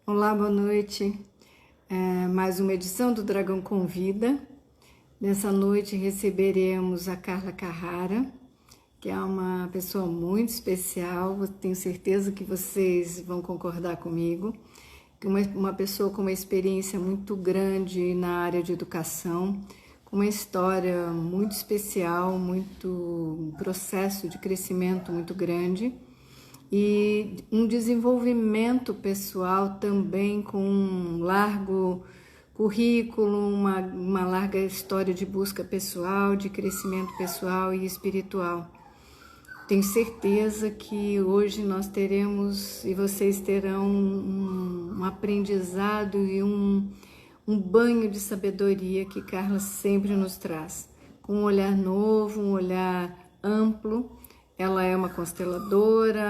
Olá, boa noite. Mais uma edição do Dragão Convida. Nessa noite receberemos a Carla Carrara, que é uma pessoa muito especial. Tenho certeza que vocês vão concordar comigo. Uma pessoa com uma experiência muito grande na área de educação, com uma história muito especial, um processo de crescimento muito grande e um desenvolvimento pessoal também com um largo currículo, uma larga história de busca pessoal, de crescimento pessoal e espiritual. Tenho certeza que hoje nós teremos e vocês terão um aprendizado e um banho de sabedoria que Carla sempre nos traz, com um olhar novo, um olhar amplo. Ela é uma consteladora,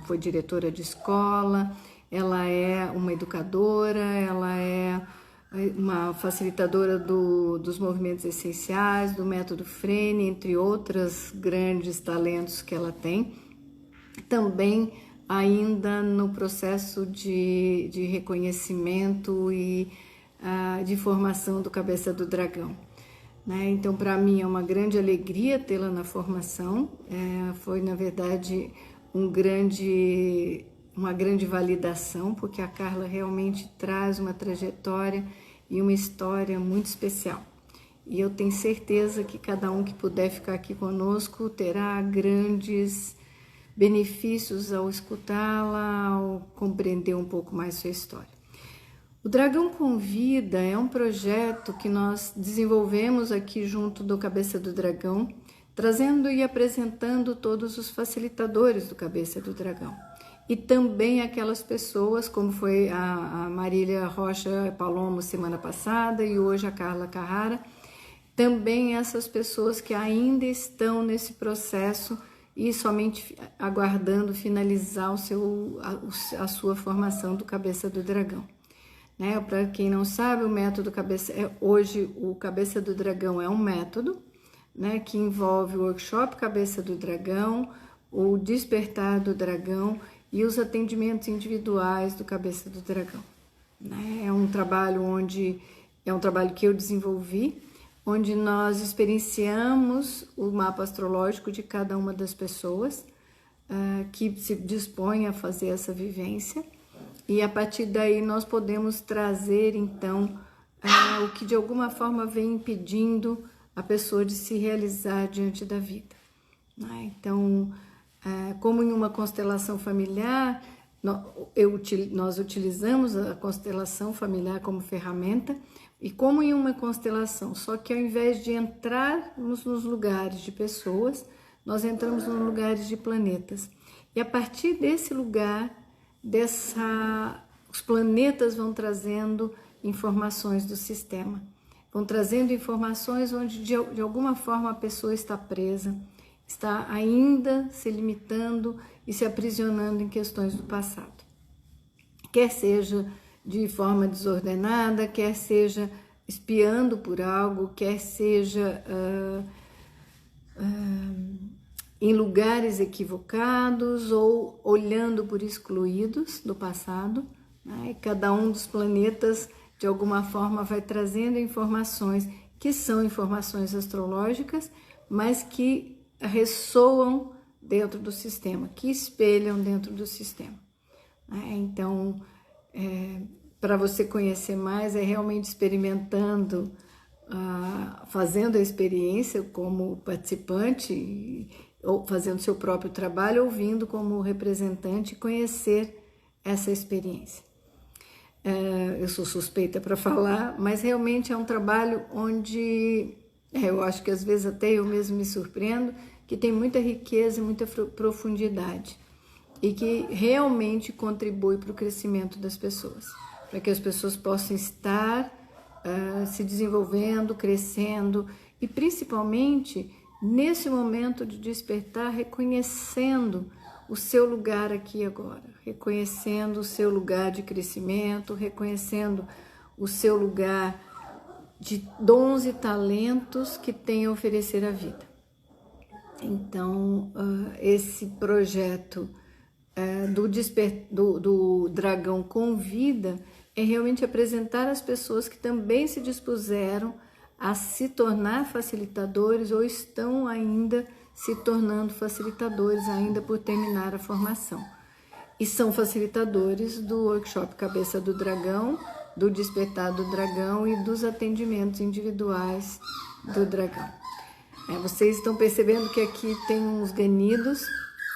foi diretora de escola, ela é uma educadora, ela é uma facilitadora dos movimentos essenciais, do método Frene, entre outros grandes talentos que ela tem. Também ainda no processo de reconhecimento e de formação do Cabeça do Dragão. Então, para mim é uma grande alegria tê-la na formação. Foi, na verdade, uma grande validação, porque a Carla realmente traz uma trajetória e uma história muito especial. E eu tenho certeza que cada um que puder ficar aqui conosco terá grandes benefícios ao escutá-la, ao compreender um pouco mais sua história. O Dragão Convida é um projeto que nós desenvolvemos aqui junto do Cabeça do Dragão, trazendo e apresentando todos os facilitadores do Cabeça do Dragão. E também aquelas pessoas, como foi a Marília Rocha Palomo semana passada e hoje a Carla Carrara, também essas pessoas que ainda estão nesse processo e somente aguardando finalizar a sua formação do Cabeça do Dragão. Para quem não sabe, o método hoje o Cabeça do Dragão é um método, que envolve o workshop Cabeça do Dragão, o Despertar do Dragão e os atendimentos individuais do Cabeça do Dragão. É um trabalho que eu desenvolvi, onde nós experienciamos o mapa astrológico de cada uma das pessoas que se dispõem a fazer essa vivência. E a partir daí nós podemos trazer, então, o que de alguma forma vem impedindo a pessoa de se realizar diante da vida. Então, como em uma constelação familiar, nós utilizamos a constelação familiar como ferramenta, e como em uma constelação, só que ao invés de entrarmos nos lugares de pessoas, nós entramos nos lugares de planetas. E a partir desse lugar, os planetas vão trazendo informações do sistema, vão trazendo informações onde de alguma forma a pessoa está presa, está ainda se limitando e se aprisionando em questões do passado. Quer seja de forma desordenada, quer seja espiando por algo, quer seja em lugares equivocados ou olhando por excluídos do passado. E cada um dos planetas, de alguma forma, vai trazendo informações que são informações astrológicas, mas que ressoam dentro do sistema, que espelham dentro do sistema. Então, para você conhecer mais, é realmente experimentando, fazendo a experiência como participante, ou fazendo seu próprio trabalho, ouvindo como representante, conhecer essa experiência. Eu sou suspeita para falar, mas realmente é um trabalho onde eu acho que às vezes até eu mesmo me surpreendo, que tem muita riqueza e muita profundidade e que realmente contribui para o crescimento das pessoas, para que as pessoas possam estar se desenvolvendo, crescendo e principalmente nesse momento de despertar, reconhecendo o seu lugar aqui e agora, reconhecendo o seu lugar de crescimento, reconhecendo o seu lugar de dons e talentos que tem a oferecer à vida. Então, esse projeto do Dragão Convida é realmente apresentar as pessoas que também se dispuseram a se tornar facilitadores ou estão ainda se tornando facilitadores, ainda por terminar a formação. E são facilitadores do workshop Cabeça do Dragão, do Despertar do Dragão e dos atendimentos individuais do Dragão. Vocês estão percebendo que aqui tem uns ganidos.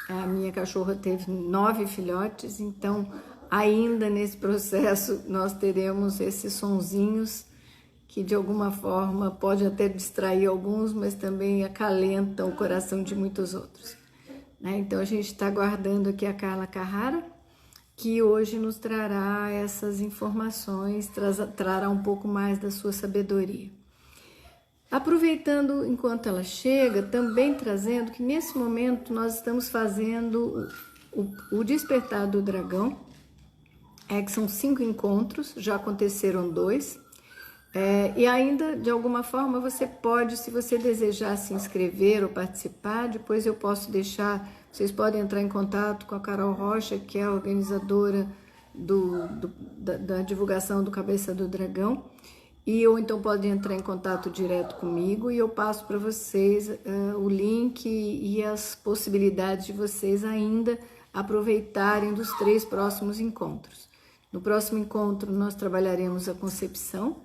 A minha cachorra teve 9 filhotes, então ainda nesse processo nós teremos esses sonzinhos que de alguma forma pode até distrair alguns, mas também acalentam o coração de muitos outros. Então a gente está aguardando aqui a Carla Carrara, que hoje nos trará essas informações, trará um pouco mais da sua sabedoria. Aproveitando enquanto ela chega, também trazendo que nesse momento nós estamos fazendo o Despertar do Dragão, que são 5 encontros, já aconteceram 2, e ainda de alguma forma você pode, se você desejar se inscrever ou participar, depois eu posso deixar, vocês podem entrar em contato com a Carol Rocha, que é a organizadora da divulgação do Cabeça do Dragão, ou então podem entrar em contato direto comigo e eu passo para vocês o link e as possibilidades de vocês ainda aproveitarem dos 3 próximos encontros. No próximo encontro nós trabalharemos a concepção,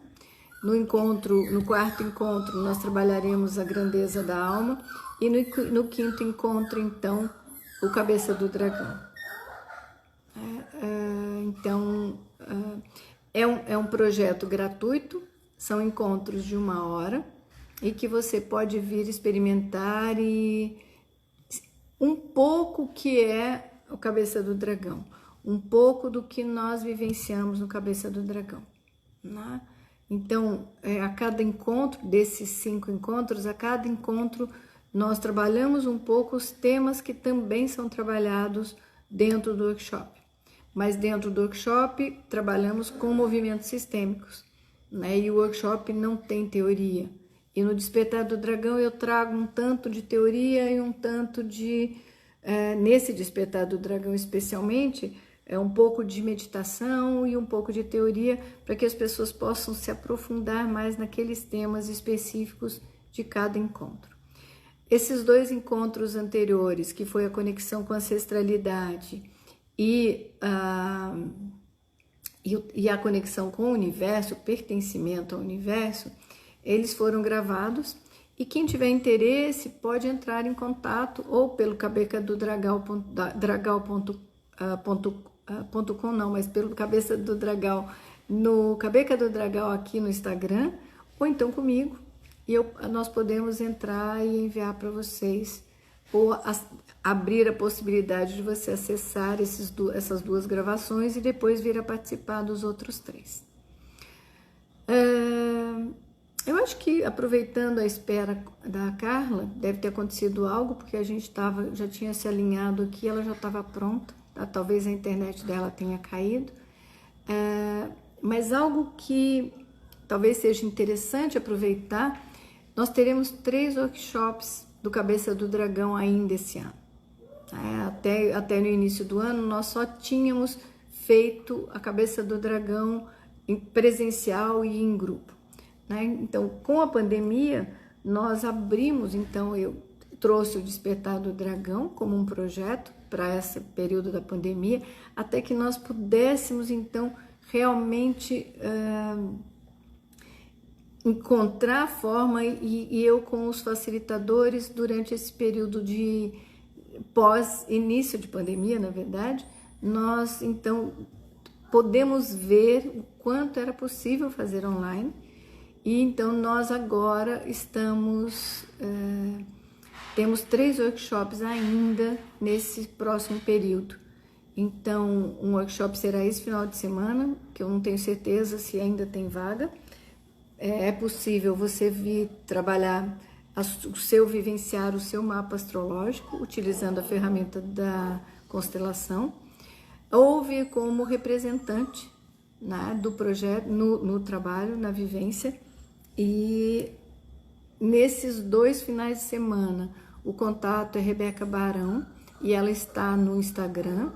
no 4º encontro nós trabalharemos a grandeza da alma e no 5º encontro então o Cabeça do Dragão. Então é um projeto gratuito. São encontros de 1 hora e que você pode vir experimentar e um pouco que é o Cabeça do Dragão, um pouco do que nós vivenciamos no Cabeça do Dragão, né? Então, a cada encontro, desses 5 encontros, a cada encontro nós trabalhamos um pouco os temas que também são trabalhados dentro do workshop. Mas dentro do workshop trabalhamos com movimentos sistêmicos, né? E o workshop não tem teoria. E no Despertar do Dragão eu trago um tanto de teoria e um tanto de... nesse Despertar do Dragão especialmente, um pouco de meditação e um pouco de teoria para que as pessoas possam se aprofundar mais naqueles temas específicos de cada encontro. Esses 2 encontros anteriores, que foi a conexão com a ancestralidade e a conexão com o universo, o pertencimento ao universo, eles foram gravados e quem tiver interesse pode entrar em contato ou pelo cabecadodragal.com, não, mas pelo Cabeça do Dragão, no Cabeca do Dragão aqui no Instagram, ou então comigo, e nós podemos entrar e enviar para vocês, ou abrir a possibilidade de você acessar essas 2 gravações e depois vir a participar dos outros 3. Eu acho que, aproveitando a espera da Carla, deve ter acontecido algo, porque a gente já tinha se alinhado aqui, ela já estava pronta, tá? Talvez a internet dela tenha caído, mas algo que talvez seja interessante aproveitar, nós teremos 3 workshops do Cabeça do Dragão ainda esse ano. Até no início do ano nós só tínhamos feito a Cabeça do Dragão em presencial e em grupo, né? Então, com a pandemia, nós abrimos, então eu trouxe o Despertar do Dragão como um projeto para esse período da pandemia, até que nós pudéssemos, então, realmente encontrar a forma e eu com os facilitadores durante esse período de pós-início de pandemia, na verdade, nós, então, podemos ver o quanto era possível fazer online e, então, nós agora temos 3 workshops ainda nesse próximo período. Então, um workshop será esse final de semana, que eu não tenho certeza se ainda tem vaga. É possível você vir trabalhar vivenciar o seu mapa astrológico, utilizando a ferramenta da constelação, ou vir como representante, né, do projeto, no trabalho, na vivência. E nesses 2 finais de semana, o contato é Rebeca Barão, e ela está no Instagram.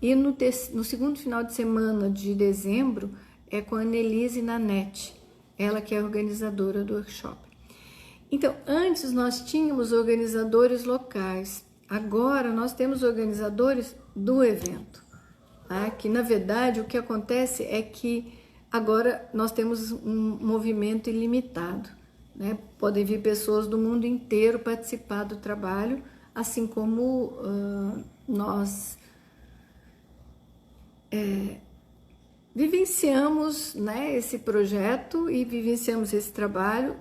E no segundo final de semana de dezembro é com a Annelise Nanete, ela que é organizadora do workshop. Então, antes nós tínhamos organizadores locais, agora nós temos organizadores do evento. Tá? Que na verdade o que acontece é que agora nós temos um movimento ilimitado. Né? Podem vir pessoas do mundo inteiro participar do trabalho, assim como nós vivenciamos, né, esse projeto e vivenciamos esse trabalho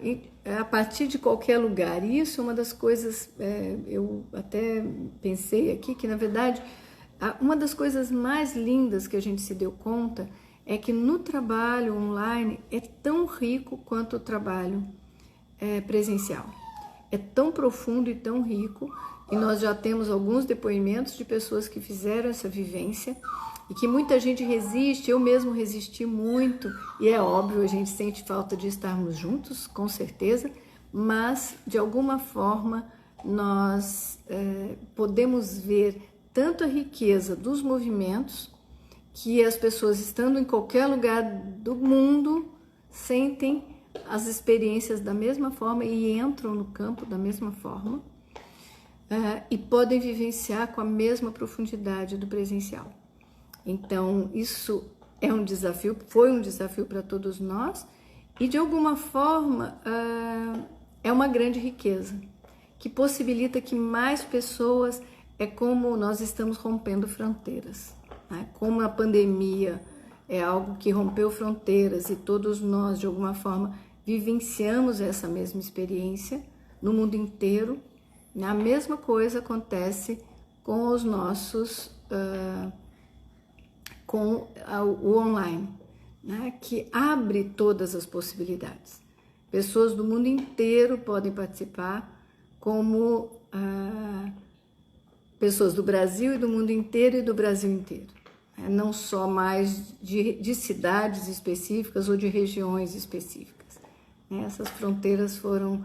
a partir de qualquer lugar. E isso é uma das coisas, eu até pensei aqui que, na verdade, uma das coisas mais lindas que a gente se deu conta é que no trabalho online é tão rico quanto o trabalho presencial. É tão profundo e tão rico, e nós já temos alguns depoimentos de pessoas que fizeram essa vivência e que muita gente resiste, eu mesmo resisti muito, e é óbvio, a gente sente falta de estarmos juntos, com certeza, mas de alguma forma nós podemos ver tanto a riqueza dos movimentos, que as pessoas estando em qualquer lugar do mundo sentem as experiências da mesma forma e entram no campo da mesma forma, e podem vivenciar com a mesma profundidade do presencial. Então, isso é um desafio, foi um desafio para todos nós, e de alguma forma é uma grande riqueza, que possibilita que mais pessoas, é como nós estamos rompendo fronteiras, né? Como a pandemia é algo que rompeu fronteiras e todos nós, de alguma forma, vivenciamos essa mesma experiência no mundo inteiro. A mesma coisa acontece com os nossos, com o online, né? Que abre todas as possibilidades. Pessoas do mundo inteiro podem participar, como pessoas do Brasil e do mundo inteiro e do Brasil inteiro. Não só mais de cidades específicas ou de regiões específicas. Essas fronteiras foram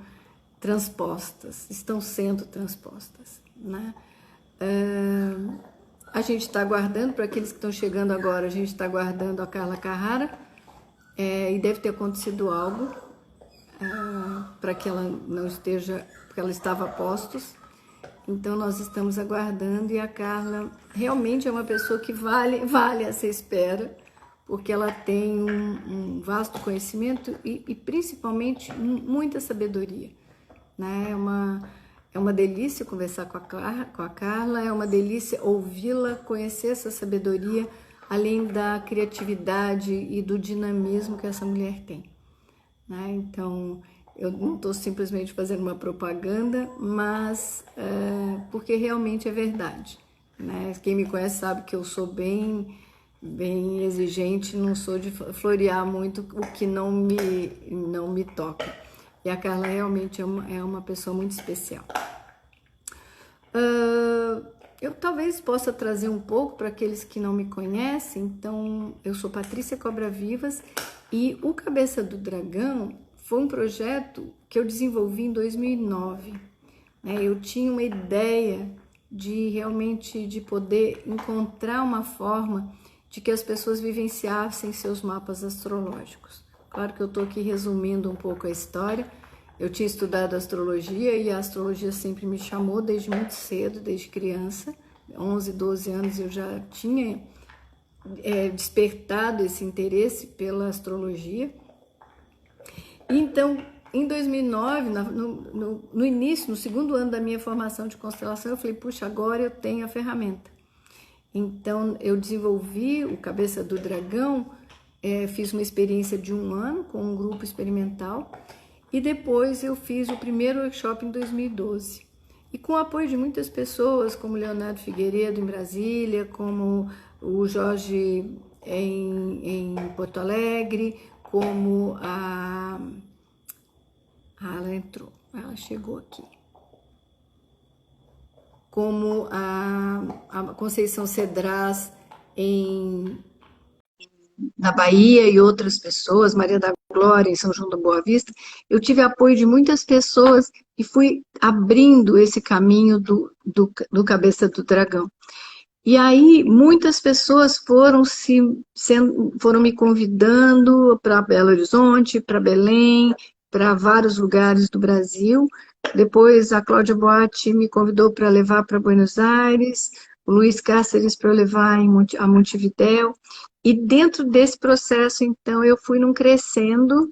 transpostas, estão sendo transpostas, né? A gente está aguardando, para aqueles que estão chegando agora, a gente está aguardando a Carla Carrara, e deve ter acontecido algo para que ela não esteja, porque ela estava a postos. Então nós estamos aguardando, e a Carla realmente é uma pessoa que vale essa espera, porque ela tem um vasto conhecimento e principalmente muita sabedoria, né? É uma delícia conversar com a Carla, é uma delícia ouvi-la, conhecer essa sabedoria, além da criatividade e do dinamismo que essa mulher tem, né? Então, eu não estou simplesmente fazendo uma propaganda, mas porque realmente é verdade, né? Quem me conhece sabe que eu sou bem exigente, não sou de florear muito o que não me toca. E a Carla realmente é uma pessoa muito especial. Eu talvez possa trazer um pouco para aqueles que não me conhecem. Então, eu sou Patrícia Cobra Vivas, e o Cabeça do Dragão foi um projeto que eu desenvolvi em 2009. Eu tinha uma ideia de realmente de poder encontrar uma forma de que as pessoas vivenciassem seus mapas astrológicos. Claro que eu estou aqui resumindo um pouco a história. Eu tinha estudado astrologia, e a astrologia sempre me chamou desde muito cedo, desde criança. 11, 12 anos eu já tinha despertado esse interesse pela astrologia. Então, em 2009, no início, no segundo ano da minha formação de constelação, eu falei, puxa, agora eu tenho a ferramenta. Então, eu desenvolvi o Cabeça do Dragão, fiz uma experiência de 1 ano com um grupo experimental, e depois eu fiz o primeiro workshop em 2012. E com o apoio de muitas pessoas, como Leonardo Figueiredo em Brasília, como o Jorge em Porto Alegre, como ela entrou, ela chegou aqui. Como a Conceição Cedras em na Bahia e outras pessoas, Maria da Glória em São João da Boa Vista, eu tive apoio de muitas pessoas e fui abrindo esse caminho do Cabeça do Dragão. E aí muitas pessoas foram me convidando para Belo Horizonte, para Belém, para vários lugares do Brasil. Depois a Cláudia Boatti me convidou para levar para Buenos Aires, o Luiz Cáceres para levar a Montevidéu. E dentro desse processo, então, eu fui num crescendo.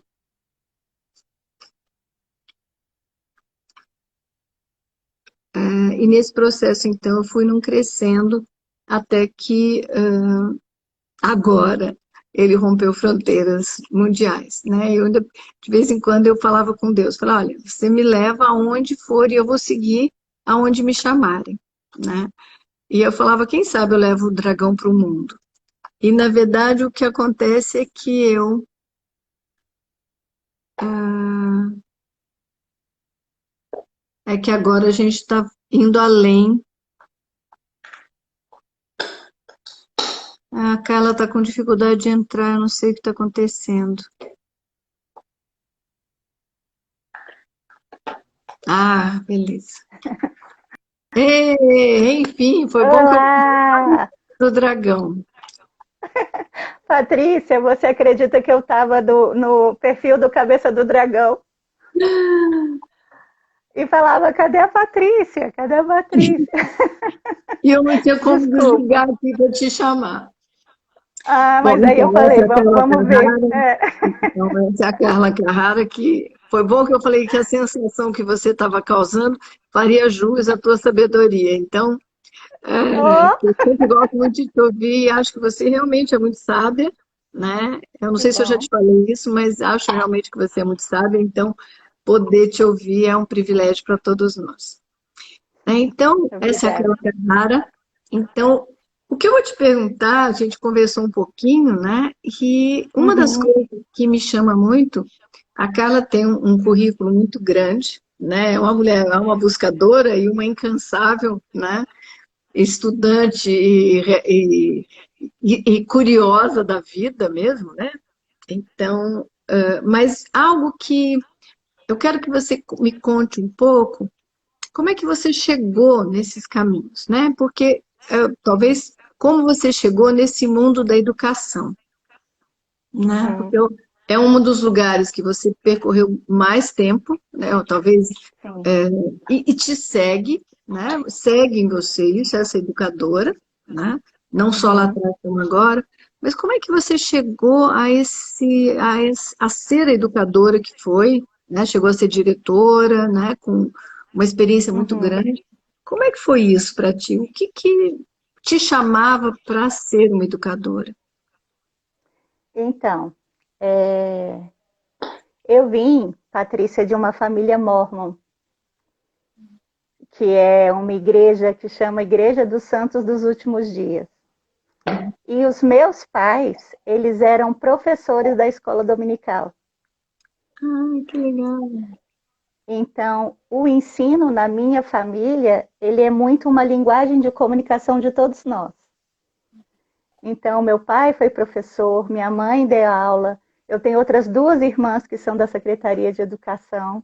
E nesse processo, então, eu fui num crescendo até que agora ele rompeu fronteiras mundiais, né? Eu ainda, de vez em quando eu falava com Deus, falava, olha, você me leva aonde for e eu vou seguir aonde me chamarem, né? E eu falava, quem sabe eu levo o dragão para o mundo. E na verdade o que acontece é que é que agora a gente está indo além. A Carla está com dificuldade de entrar, eu não sei o que está acontecendo. Ah, beleza. Enfim, foi bom que eu Olá! do dragão. Patrícia, você acredita que eu estava no perfil do Cabeça do Dragão e falava, cadê a Patrícia? Cadê a Patrícia? E eu não tinha como Desculpa. desligar aqui para te chamar. Ah, Bom, mas aí eu então, falei, essa é a Carla vamos ver. Carrara. Então, essa é a Carla Carrara, que foi bom que eu falei que a sensação que você estava causando faria jus à tua sabedoria. Então, Oh, eu sempre gosto muito de te ouvir e acho que você realmente é muito sábia, né? Eu não que sei se eu já bom. te falei isso, mas acho realmente que você é muito sábia, então poder te ouvir é um privilégio para todos nós. Então, essa é a Obrigada. Carla Carrara. Então, o que eu vou te perguntar, a gente conversou um pouquinho, né? E uma das Uhum, coisas que me chama muito, a Carla tem um currículo muito grande, né? É uma mulher, é uma buscadora e uma incansável, né? Estudante e curiosa da vida mesmo, né? Então, mas algo que eu quero que você me conte um pouco, como é que você chegou nesses caminhos, né? Porque talvez como você chegou nesse mundo da educação, né? uhum, Porque é um dos lugares que você percorreu mais tempo, né? Ou talvez sim. é, e te segue, né? Segue em você isso, essa educadora, né? Não só lá Uhum. atrás como agora. Mas como é que você chegou a ser a educadora que foi, né? Chegou a ser diretora, né? Com uma experiência muito Uhum. grande. Como é que foi isso para ti? O que te chamava para ser uma educadora? Então, eu vim, Patrícia, de uma família mórmon, que é uma igreja que chama Igreja dos Santos dos Últimos Dias. E os meus pais, eles eram professores da escola dominical. Ai, que legal. Então, o ensino na minha família, ele é muito uma linguagem de comunicação de todos nós. Então, meu pai foi professor, minha mãe deu aula, eu tenho outras duas irmãs que são da Secretaria de Educação.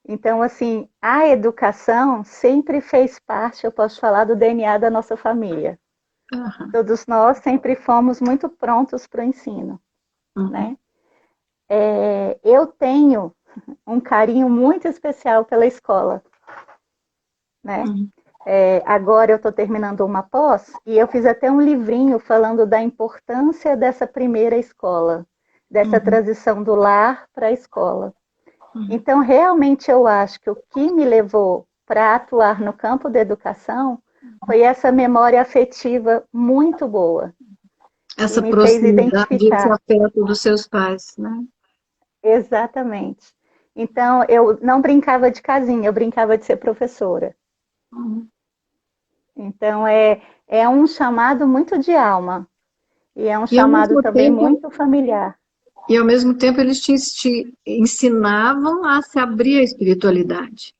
Então, assim, a educação sempre fez parte, eu posso falar, do DNA da nossa família. Aham, Todos nós sempre fomos muito prontos para o ensino, uhum, né? Eu tenho um carinho muito especial pela escola, né? uhum, Agora eu estou terminando uma pós e eu fiz até um livrinho falando da importância dessa primeira escola, dessa uhum, transição do lar para a escola. uhum. Então, realmente eu acho que o que me levou para atuar no campo da educação foi essa memória afetiva muito boa e Essa me fez proximidade, esse identificar. afeto dos seus pais, né? Exatamente. Então, eu não brincava de casinha, eu brincava de ser professora. Uhum. Então, é um chamado muito de alma e é um E ao chamado mesmo também tempo, muito familiar. eles te ensinavam a se abrir à espiritualidade,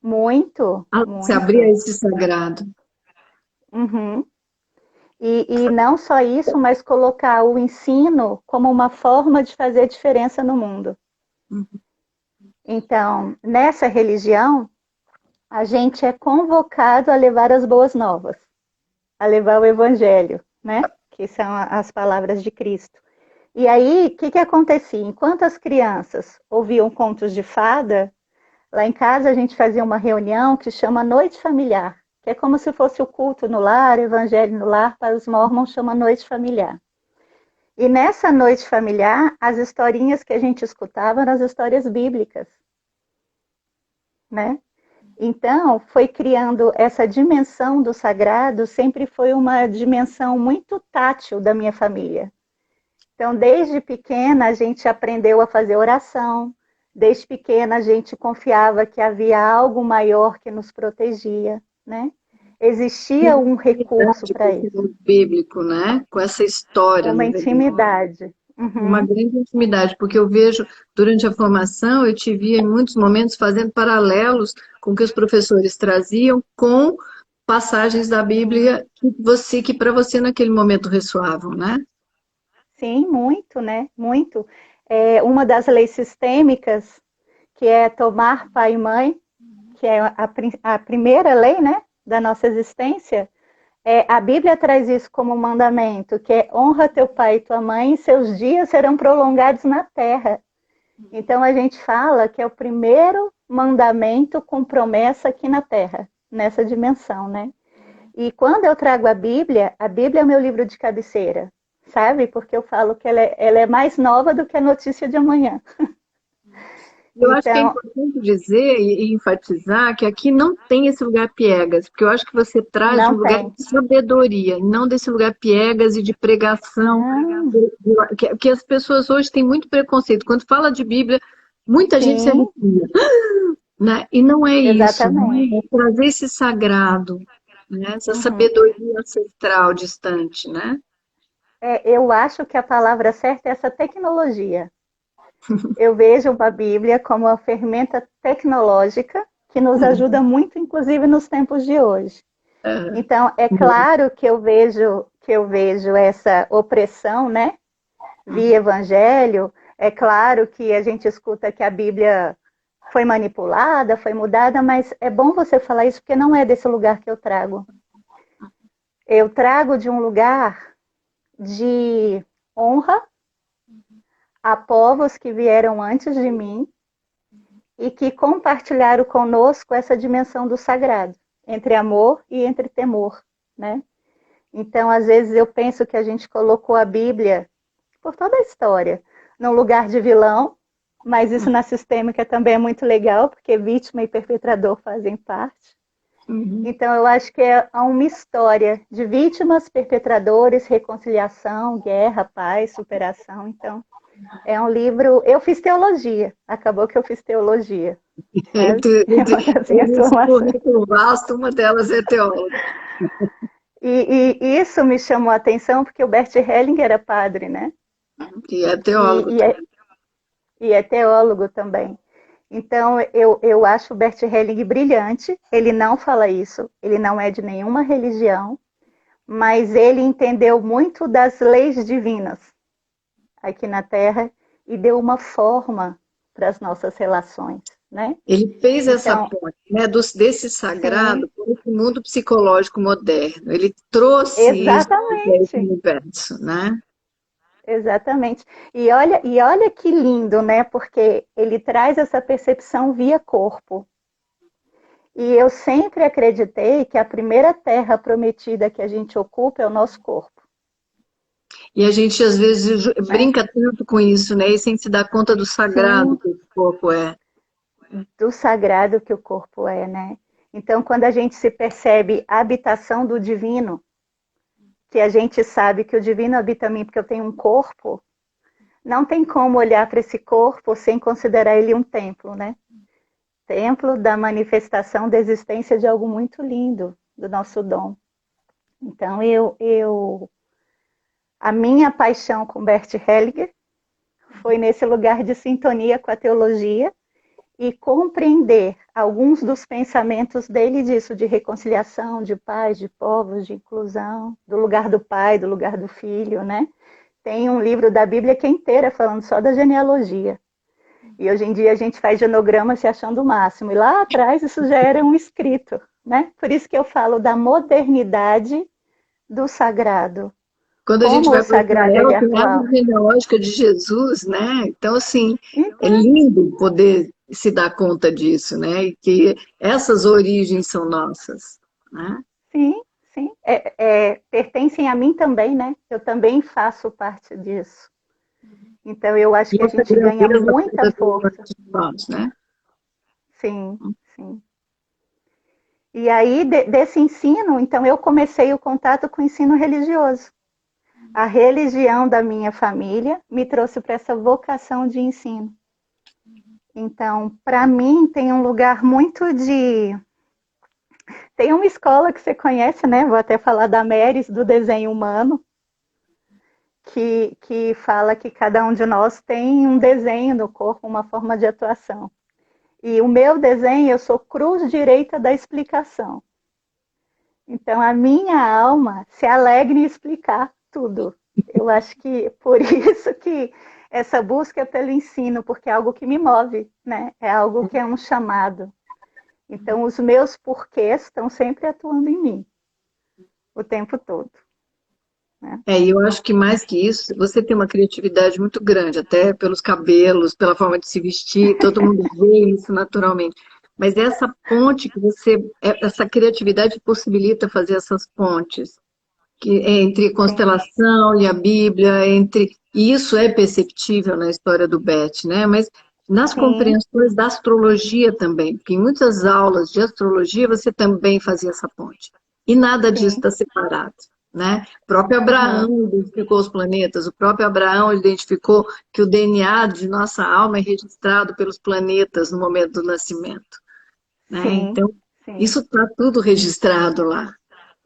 Muito, a se abrir a muito. esse sagrado. Uhum. E não só isso, mas colocar o ensino como uma forma de fazer diferença no mundo. Então, nessa religião, a gente é convocado a levar as boas novas, a levar o evangelho, né? Que são as palavras de Cristo. E aí, o que acontecia? Enquanto as crianças ouviam contos de fada, lá em casa a gente fazia uma reunião que chama Noite Familiar, que é como se fosse o culto no lar, o evangelho no lar, para os mormons chama Noite Familiar. E nessa noite familiar, as historinhas que a gente escutava eram as histórias bíblicas, né? Então, foi criando essa dimensão do sagrado, sempre foi uma dimensão muito tátil da minha família. Então, desde pequena, a gente aprendeu a fazer oração, desde pequena, a gente confiava que havia algo maior que nos protegia, né? Existia um recurso para isso. Bíblico, né? Com essa história, Uma na verdade. intimidade. Uma grande intimidade, porque eu vejo, durante a formação, eu te via em muitos momentos fazendo paralelos com o que os professores traziam com passagens da Bíblia que para você naquele momento ressoavam, né? Sim, muito, né? Muito. É, uma das leis sistêmicas, que é tomar pai e mãe, que é a primeira lei, né, da nossa existência, a Bíblia traz isso como mandamento, que é honra teu pai e tua mãe, e seus dias serão prolongados na terra. Então a gente fala que é o primeiro mandamento com promessa aqui na terra, nessa dimensão, né? E quando eu trago a Bíblia é o meu livro de cabeceira, sabe? Porque eu falo que ela é mais nova do que a notícia de amanhã. Eu acho que é Então, importante dizer e enfatizar que aqui não tem esse lugar piegas, porque eu acho que você traz de um não lugar tem. de sabedoria, e não desse lugar piegas e de pregação, Não, que as pessoas hoje têm muito preconceito. Quando fala de Bíblia, muita gente se sim, arrepia, né? E não é isso, exatamente. né? É trazer esse sagrado, né? Essa Uhum. sabedoria ancestral distante, né? Eu acho que a palavra certa é essa tecnologia. Eu vejo uma Bíblia como uma ferramenta tecnológica que nos ajuda muito, inclusive nos tempos de hoje. Então, é claro que eu vejo essa opressão, né, via evangelho. É claro que a gente escuta que a Bíblia foi manipulada, foi mudada, mas é bom você falar isso porque não é desse lugar que eu trago. Eu trago de um lugar de honra a povos que vieram antes de mim e que compartilharam conosco essa dimensão do sagrado, entre amor e entre temor, né? Então, às vezes eu penso que a gente colocou a Bíblia, por toda a história, num lugar de vilão, mas isso na sistêmica também é muito legal, porque vítima e perpetrador fazem parte. Uhum. Então, eu acho que é uma história de vítimas, perpetradores, reconciliação, guerra, paz, superação. Então, é um livro. Eu fiz teologia, acabou que eu fiz teologia, sabe? É uma das minhas Esse formações. currículo vasto, uma delas é teóloga. E isso me chamou a atenção porque o Bert Hellinger era padre, né? E é teólogo E, e, é, também. e é teólogo também. Então, eu acho o Bert Hellinger brilhante. Ele não fala isso, ele não é de nenhuma religião, mas ele entendeu muito das leis divinas aqui na Terra e deu uma forma para as nossas relações, né? Ele fez essa Então, ponte, né, desse sim, sagrado para esse mundo psicológico moderno. Ele trouxe isso para esse exatamente, universo, né? exatamente. E olha que lindo, né? Porque ele traz essa percepção via corpo. E eu sempre acreditei que a primeira terra prometida que a gente ocupa é o nosso corpo, E a gente às vezes né? brinca tanto com isso, né? E sem se dar conta do sagrado Sim, que o corpo é. do sagrado que o corpo é, né? Então, quando a gente se percebe a habitação do divino, que a gente sabe que o divino habita em mim porque eu tenho um corpo, não tem como olhar para esse corpo sem considerar ele um templo, né? Templo da manifestação da existência de algo muito lindo, do nosso dom. Então, a minha paixão com Bert Hellinger foi nesse lugar de sintonia com a teologia e compreender alguns dos pensamentos dele disso, de reconciliação, de paz, de povos, de inclusão, do lugar do pai, do lugar do filho, né? Tem um livro da Bíblia que é inteira falando só da genealogia. E hoje em dia a gente faz genograma se achando o máximo. E lá atrás isso já era um escrito, né? Por isso que eu falo da modernidade do sagrado. Quando a gente Como o vai para sagrado ele Israel, é tem a atual. árvore genealógica de Jesus, né? Então, assim, é Então, lindo poder se dar conta disso, né? E que essas origens são nossas, né? sim, sim. Pertencem a mim também, né? Eu também faço parte disso. Então, eu acho E que a essa gente ganha grandeza muita toda do força. de nós, né? Sim, sim. E aí, desse ensino, então, eu comecei o contato com o ensino religioso. A religião da minha família me trouxe para essa vocação de ensino. Então, para mim, tem um lugar muito de. Tem uma escola que você conhece, né? Vou até falar da Meris, do desenho humano, que fala que cada um de nós tem um desenho no corpo, uma forma de atuação. E o meu desenho, eu sou cruz direita da explicação. Então, a minha alma se alegra em explicar tudo. Eu acho que por isso que essa busca pelo ensino, porque é algo que me move, né? É algo que é um chamado. Então, os meus porquês estão sempre atuando em mim, o tempo todo. Né? E eu acho que mais que isso, você tem uma criatividade muito grande, até pelos cabelos, pela forma de se vestir, todo mundo vê isso naturalmente. Mas essa ponte que essa criatividade possibilita fazer essas pontes, que é entre Sim, constelação e a Bíblia, e isso é perceptível na história do Beth, né? Mas nas sim, compreensões da astrologia também, porque em muitas aulas de astrologia você também fazia essa ponte. E nada disso sim. está separado, né? O próprio Uhum. Abraão identificou os planetas, o próprio Abraão identificou que o DNA de nossa alma é registrado pelos planetas no momento do nascimento, né? Sim, Então, sim. isso está tudo registrado lá,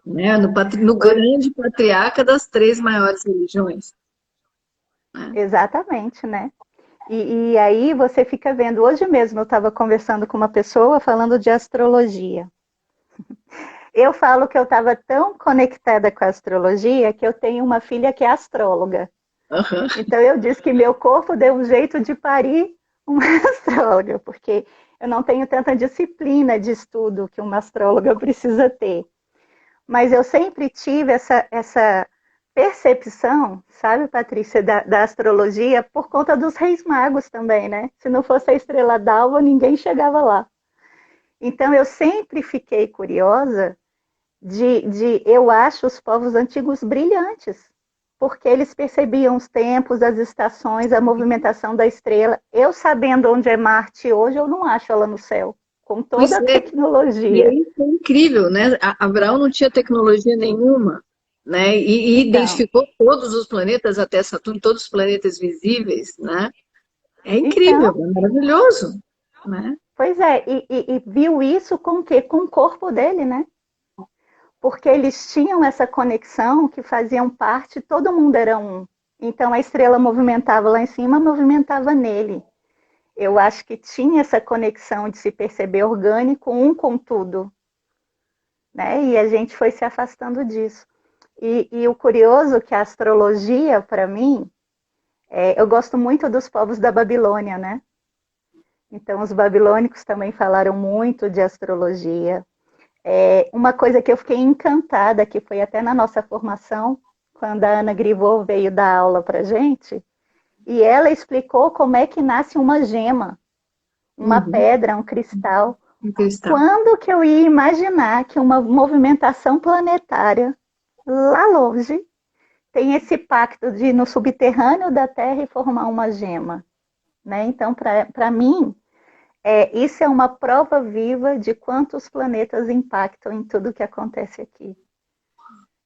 né? No Hoje, grande patriarca das três maiores religiões, né? exatamente, né? E aí você fica vendo. Hoje mesmo eu estava conversando com uma pessoa falando de astrologia. Eu falo que eu estava tão conectada com a astrologia que eu tenho uma filha que é astróloga. Aham. Então eu disse que meu corpo deu um jeito de parir uma astróloga, porque eu não tenho tanta disciplina de estudo que uma astróloga precisa ter. Mas eu sempre tive essa percepção, sabe, Patrícia, da astrologia por conta dos reis magos também, né? Se não fosse a estrela d'alva, ninguém chegava lá. Então eu sempre fiquei curiosa eu acho os povos antigos brilhantes, porque eles percebiam os tempos, as estações, a movimentação da estrela. Eu sabendo onde é Marte hoje, eu não acho ela no céu, com Pois toda a é, e tecnologia. aí foi incrível, né? Abraão não tinha tecnologia nenhuma, né? E Então, identificou todos os planetas até Saturno, todos os planetas visíveis, né? É incrível, então, é maravilhoso, né? pois é, e viu isso com o quê? Com o corpo dele, né? Porque eles tinham essa conexão que faziam parte, todo mundo era um. Então a estrela movimentava lá em cima, movimentava nele. Eu acho que tinha essa conexão de se perceber orgânico um com tudo, né? E a gente foi se afastando disso. E o curioso é que a astrologia, para mim, eu gosto muito dos povos da Babilônia, né? Então, os babilônicos também falaram muito de astrologia. Uma coisa que eu fiquei encantada, que foi até na nossa formação, quando a Ana Grivô veio dar aula para gente, e ela explicou como é que nasce uma gema, uma Uhum. pedra, um cristal. Um cristal. Quando que eu ia imaginar que uma movimentação planetária lá longe tem esse pacto de ir no subterrâneo da Terra e formar uma gema? Né? Então, para mim, isso é uma prova viva de quantos planetas impactam em tudo que acontece aqui.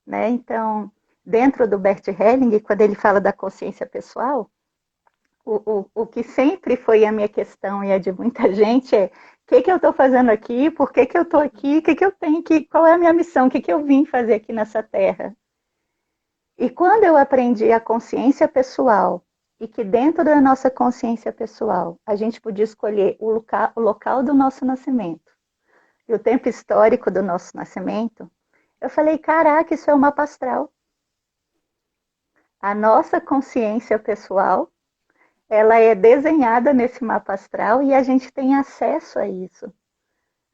Né? Então, dentro do Bert Helling, quando ele fala da consciência pessoal, o que sempre foi a minha questão e a de muita gente é o que eu estou fazendo aqui, por que eu estou aqui, o que eu tenho que, qual é a minha missão, o que eu vim fazer aqui nessa terra. E quando eu aprendi a consciência pessoal e que dentro da nossa consciência pessoal a gente podia escolher o local do nosso nascimento e o tempo histórico do nosso nascimento, eu falei, caraca, isso é um mapa astral. A nossa consciência pessoal, ela é desenhada nesse mapa astral e a gente tem acesso a isso,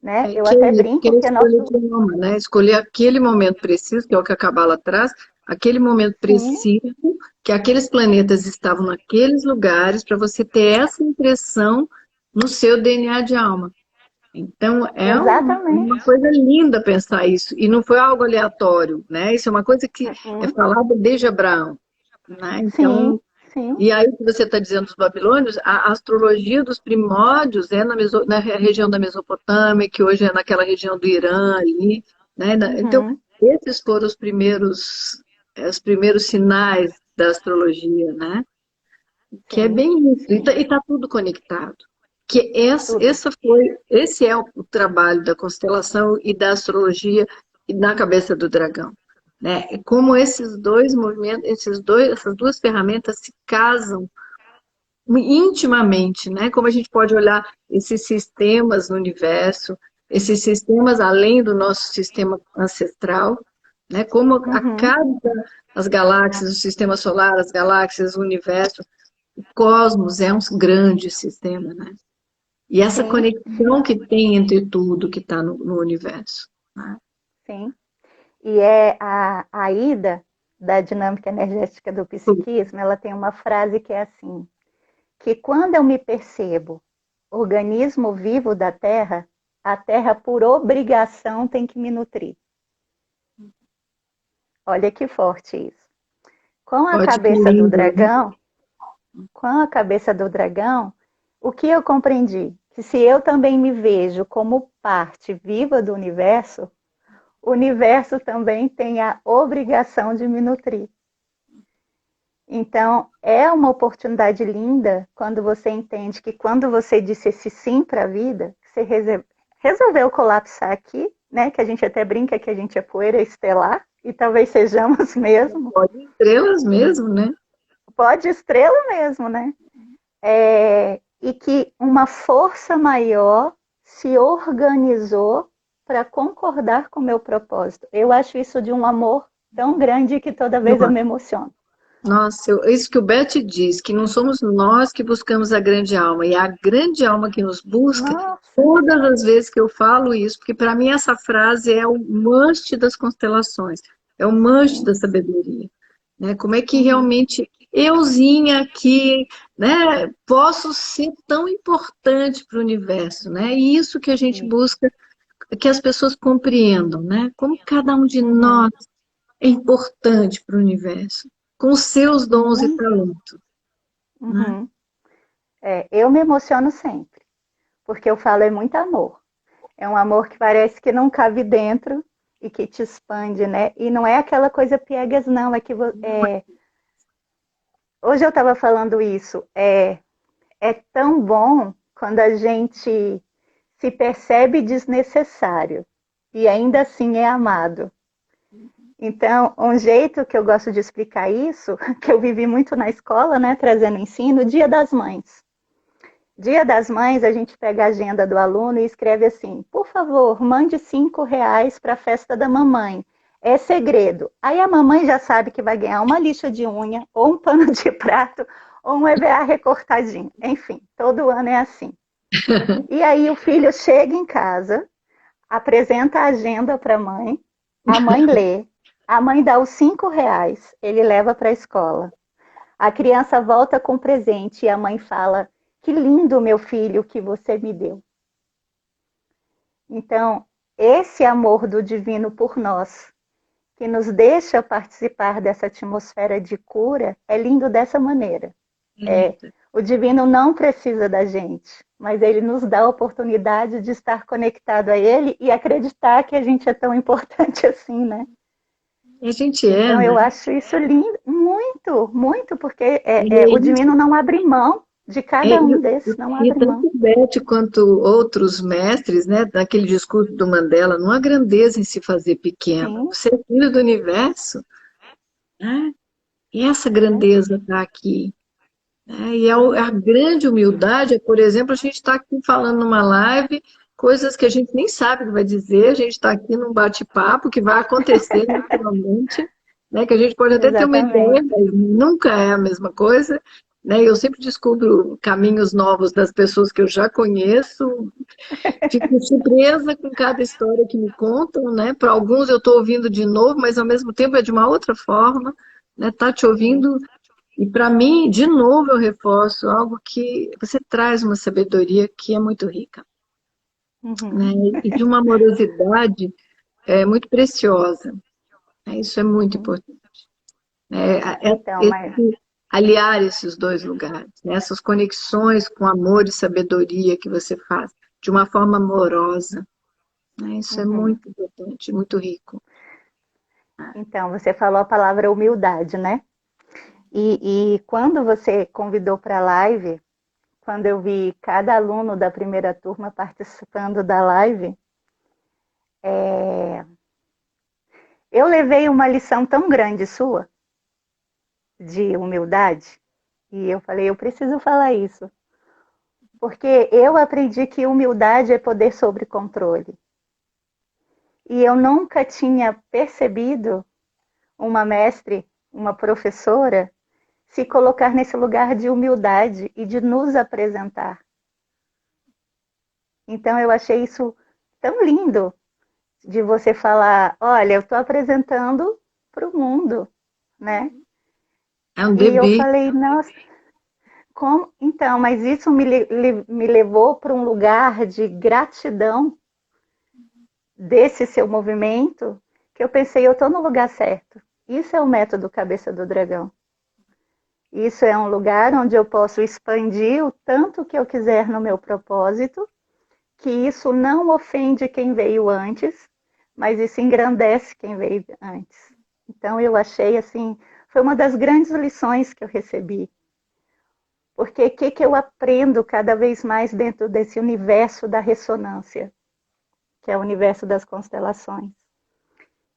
né? Eu Que é até isso, que brinco é que é escolher nosso... trauma, né? Escolher aquele momento preciso, que é o que a Cabala traz, aquele momento Sim, preciso, que aqueles planetas estavam naqueles lugares, para você ter essa impressão no seu DNA de alma. Então, é uma exatamente. coisa linda pensar isso, e não foi algo aleatório, né? Isso é uma coisa que é Uhum. falada desde Abraão, né? Sim, Então, sim. e aí, o que você está dizendo dos babilônios, a astrologia dos primórdios é na região da Mesopotâmia, que hoje é naquela região do Irã ali, né? Então, Uhum. esses foram os primeiros sinais da astrologia, né? Que é Sim, bem isso, e sim, está tudo conectado. Que tudo. esse é o trabalho da constelação e da astrologia e na cabeça do dragão, né? É como esses dois movimentos, essas duas ferramentas se casam intimamente, né? Como a gente pode olhar esses sistemas no universo, esses sistemas além do nosso sistema ancestral, né? Como a Uhum. cada as galáxias, o sistema solar, as galáxias, o universo, o cosmos é um grande sistema, né? E essa Sim, conexão que tem entre tudo que está no universo, né? sim. E é a Ida, da dinâmica energética do psiquismo, ela tem uma frase que é assim, que quando eu me percebo organismo vivo da Terra, a Terra por obrigação tem que me nutrir. Olha que forte isso. Com a Pode que cabeça do lindo, né? dragão, com a cabeça do dragão, o que eu compreendi? Que se eu também me vejo como parte viva do universo, o universo também tem a obrigação de me nutrir. Então, é uma oportunidade linda quando você entende que quando você disse esse sim para a vida, você resolveu colapsar aqui, né? Que a gente até brinca que a gente é poeira estelar, e talvez sejamos mesmo. Pode estrelas mesmo, né? Pode estrela mesmo, né? E que uma força maior se organizou para concordar com o meu propósito. Eu acho isso de um amor tão grande que toda vez eu me emociono. Nossa, isso que o Beth diz, que não somos nós que buscamos a grande alma, e é a grande alma que nos busca Nossa, todas as vezes que eu falo isso, porque para mim essa frase é o must das constelações, é o must sim. da sabedoria, né? Como é que Uhum, realmente euzinha aqui, né, posso ser tão importante para o universo, né? E isso que a gente sim. busca que as pessoas compreendam, né? Como cada um de Uhum, nós é importante para o universo, com os seus dons e muito. talentos, né? Uhum. Eu me emociono sempre, porque eu falo é muito amor. É um amor que parece que não cabe dentro e que te expande, né? E não é aquela coisa piegas, não. Hoje eu estava falando isso. É tão bom quando a gente se percebe desnecessário e ainda assim é amado. Então, um jeito que eu gosto de explicar isso, que eu vivi muito na escola, né, trazendo ensino, Dia das Mães. Dia das Mães, a gente pega a agenda do aluno e escreve assim: por favor, mande R$ 5 para a festa da mamãe. É segredo. Aí a mamãe já sabe que vai ganhar uma lixa de unha, ou um pano de prato, ou um EVA recortadinho. Enfim, todo ano é assim. E aí o filho chega em casa, apresenta a agenda para a mãe lê, a mãe dá os R$ 5, ele leva para a escola. A criança volta com o presente e a mãe fala: que lindo, meu filho, que você me deu. Então, esse amor do divino por nós, que nos deixa participar dessa atmosfera de cura, é lindo dessa maneira. O divino não precisa da gente, mas ele nos dá a oportunidade de estar conectado a ele e acreditar que a gente é tão importante assim, né? A gente é, Então eu né? acho isso lindo, muito, muito, porque E, o divino não abre mão de cada um desses, não e abre mão. tanto Beth quanto outros mestres, né, naquele discurso do Mandela, não há grandeza em se fazer pequeno. Sim, Você é filho do universo, né? E essa é, grandeza está aqui. né? E a grande humildade é, por exemplo, a gente está aqui falando numa live, coisas que a gente nem sabe o que vai dizer, a gente está aqui num bate-papo que vai acontecer naturalmente, né? Que a gente pode até ter uma ideia, Exatamente. mas nunca é a mesma coisa, né? Eu sempre descubro caminhos novos das pessoas que eu já conheço, fico surpresa com cada história que me contam, né? Para alguns eu estou ouvindo de novo, mas ao mesmo tempo é de uma outra forma, né? Tá te Sim. ouvindo e para mim, de novo, eu reforço algo que você traz uma sabedoria que é muito rica, né? Uhum, E de uma amorosidade muito preciosa, né? Isso é muito uhum. importante, né? Então, mas Aliar esses dois lugares, né? Essas conexões com amor e sabedoria que você faz de uma forma amorosa, né? Isso é uhum. muito importante, muito rico. Então, você falou a palavra humildade, né? E quando você convidou para a live, quando eu vi cada aluno da primeira turma participando da live, eu levei uma lição tão grande sua, de humildade, e eu falei, eu preciso falar isso, porque eu aprendi que humildade é poder sobre controle. E eu nunca tinha percebido uma mestre, uma professora, se colocar nesse lugar de humildade e de nos apresentar. Então eu achei isso tão lindo de você falar, olha, eu estou apresentando para o mundo, né? É um E eu dever. falei, nossa, como? Então, mas isso me levou para um lugar de gratidão desse seu movimento, que eu pensei, eu estou no lugar certo. Isso é o método Cabeça do Dragão. Isso é um lugar onde eu posso expandir o tanto que eu quiser no meu propósito, que isso não ofende quem veio antes, mas isso engrandece quem veio antes. Então eu achei assim, foi uma das grandes lições que eu recebi. Porque o que eu aprendo cada vez mais dentro desse universo da ressonância, que é o universo das constelações?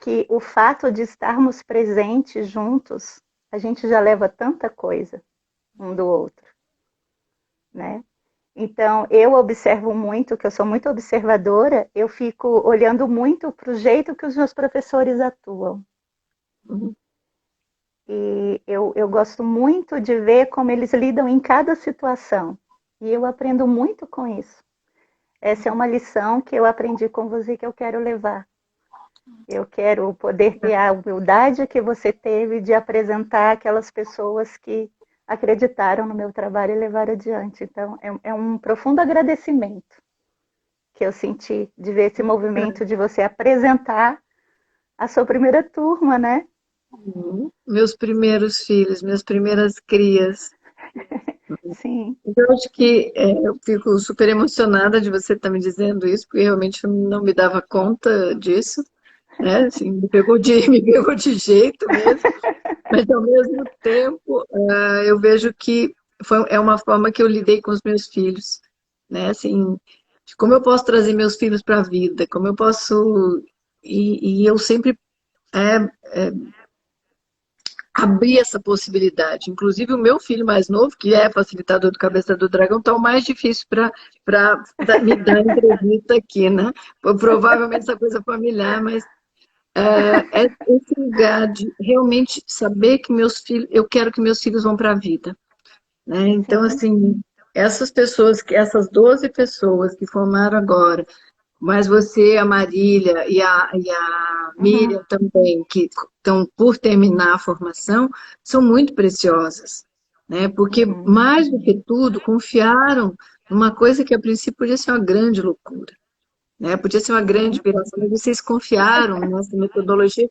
Que o fato de estarmos presentes juntos, a gente já leva tanta coisa um do outro, né? Então, eu observo muito, que eu sou muito observadora, eu fico olhando muito para o jeito que os meus professores atuam. E eu gosto muito de ver como eles lidam em cada situação. E eu aprendo muito com isso. Essa é uma lição que eu aprendi com você que eu quero levar. Eu quero poder ter a humildade que você teve de apresentar aquelas pessoas que acreditaram no meu trabalho e levaram adiante. Então, é um profundo agradecimento que eu senti de ver esse movimento de você apresentar a sua primeira turma, né? Meus primeiros filhos, minhas primeiras crias. Sim. Eu acho que eu fico super emocionada de você estar me dizendo isso, porque realmente eu não me dava conta disso, né? Assim, me pegou de jeito mesmo, mas ao mesmo tempo eu vejo que é uma forma que eu lidei com os meus filhos, né? Assim, de como eu posso trazer meus filhos para a vida, como eu posso. E eu sempre é, abrir essa possibilidade. Inclusive, o meu filho mais novo, que é facilitador do Cabeça do Dragão, está o mais difícil para me dar entrevista aqui, né? Provavelmente essa coisa familiar, mas é esse lugar de realmente saber que meus filhos, eu quero que meus filhos vão para a vida, né? Então, Sim. assim, essas 12 pessoas que formaram agora, mas você, a Marília e a Uhum. Miriam também, que estão por terminar a formação, são muito preciosas, né? Porque, Uhum. mais do que tudo, confiaram numa coisa que a princípio podia ser uma grande loucura, né? Podia ser uma grande Sim. operação, mas vocês confiaram nessa metodologia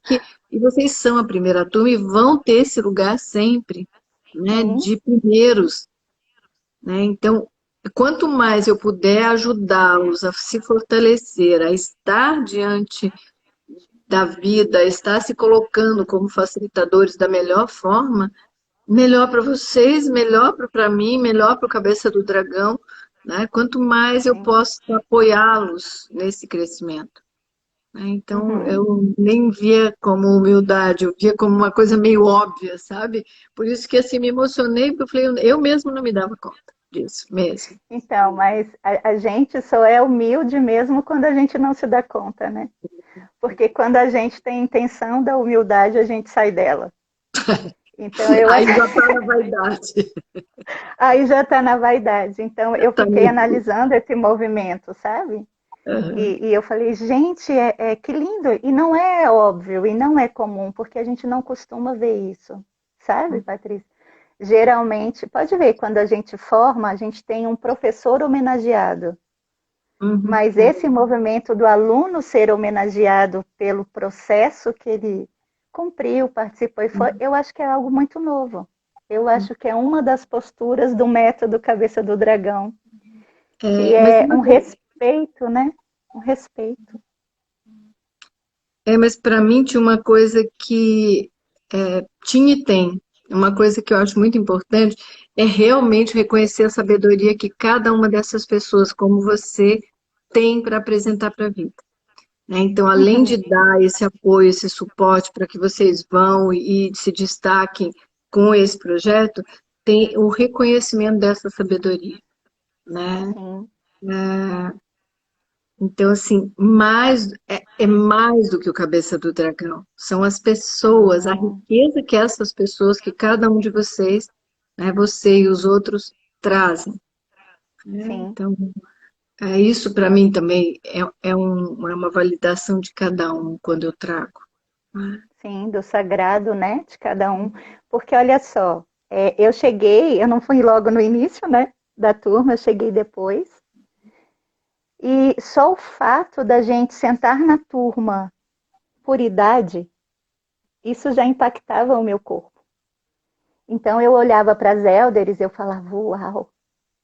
e vocês são a primeira turma e vão ter esse lugar sempre, né? Sim. De primeiros, né? Então, quanto mais eu puder ajudá-los a se fortalecer, a estar diante da vida, a estar se colocando como facilitadores da melhor forma, melhor para vocês, melhor para mim, melhor para o Cabeça do Dragão, né? Quanto mais eu Sim. posso apoiá-los nesse crescimento. né? Então, Uhum. eu nem via como humildade, eu via como uma coisa meio óbvia, sabe? Por isso que assim me emocionei, porque eu falei, eu mesmo não me dava conta disso mesmo. Então, mas a gente só é humilde mesmo quando a gente não se dá conta, né? Porque quando a gente tem intenção da humildade, a gente sai dela. Então, eu Aí já está na vaidade. aí já está na vaidade. Então, Já eu tá fiquei no... analisando esse movimento, sabe? Aham, E eu falei, gente, que lindo! E não é óbvio, e não é comum, porque a gente não costuma ver isso, sabe, Patrícia? Geralmente, pode ver, quando a gente forma, a gente tem um professor homenageado, uhum, mas esse movimento do aluno ser homenageado pelo processo que ele cumpriu, participou e foi, uhum. eu acho que é algo muito novo. Eu acho que é uma das posturas do método Cabeça do Dragão, que Mas, é um respeito, né? Um respeito. mas para mim tinha uma coisa que tinha e tem. Uma coisa que eu acho muito importante é realmente reconhecer a sabedoria que cada uma dessas pessoas, como você, tem para apresentar para a vida, né? Então, além de Uhum, dar esse apoio, esse suporte para que vocês vão e se destaquem com esse projeto, tem o reconhecimento dessa sabedoria, né? sim. Então, assim, é mais do que o Cabeça do Dragão. São as pessoas, a Uhum, riqueza que essas pessoas, que cada um de vocês, né, você e os outros, trazem, né? sim, Então, isso para mim também é uma validação de cada um quando eu trago, né? sim, do sagrado, né, de cada um. Porque olha só, eu cheguei, eu não fui logo no início, né, da turma, eu cheguei depois. E só o fato da gente sentar na turma por idade, isso já impactava o meu corpo. Então eu olhava para as elders e eu falava, uau,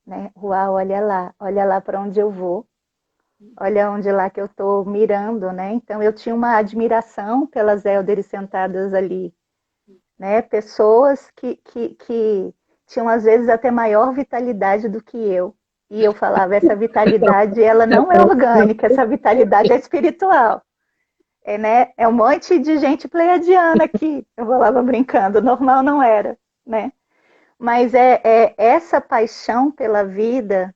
né? Uau, olha lá para onde eu vou. Olha onde lá que eu estou mirando, né? Então eu tinha uma admiração pelas elders sentadas ali, né? Pessoas que tinham às vezes até maior vitalidade do que eu. E eu falava, essa vitalidade, ela não é orgânica, essa vitalidade é espiritual. Né? É um monte de gente pleiadiana aqui. Eu falava brincando, normal não era, né? Mas é essa paixão pela vida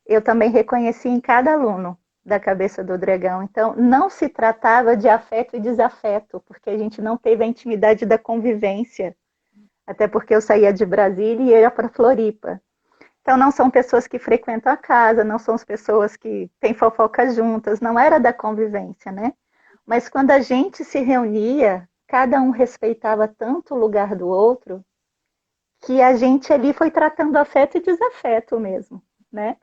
eu também reconheci em cada aluno da Cabeça do Dragão. Então, não se tratava de afeto e desafeto, porque a gente não teve a intimidade da convivência, até porque eu saía de Brasília e ia para Floripa. Então, não são pessoas que frequentam a casa, não são as pessoas que têm fofoca juntas, não era da convivência, né? Mas quando a gente se reunia, cada um respeitava tanto o lugar do outro, que a gente ali foi tratando afeto e desafeto mesmo, né?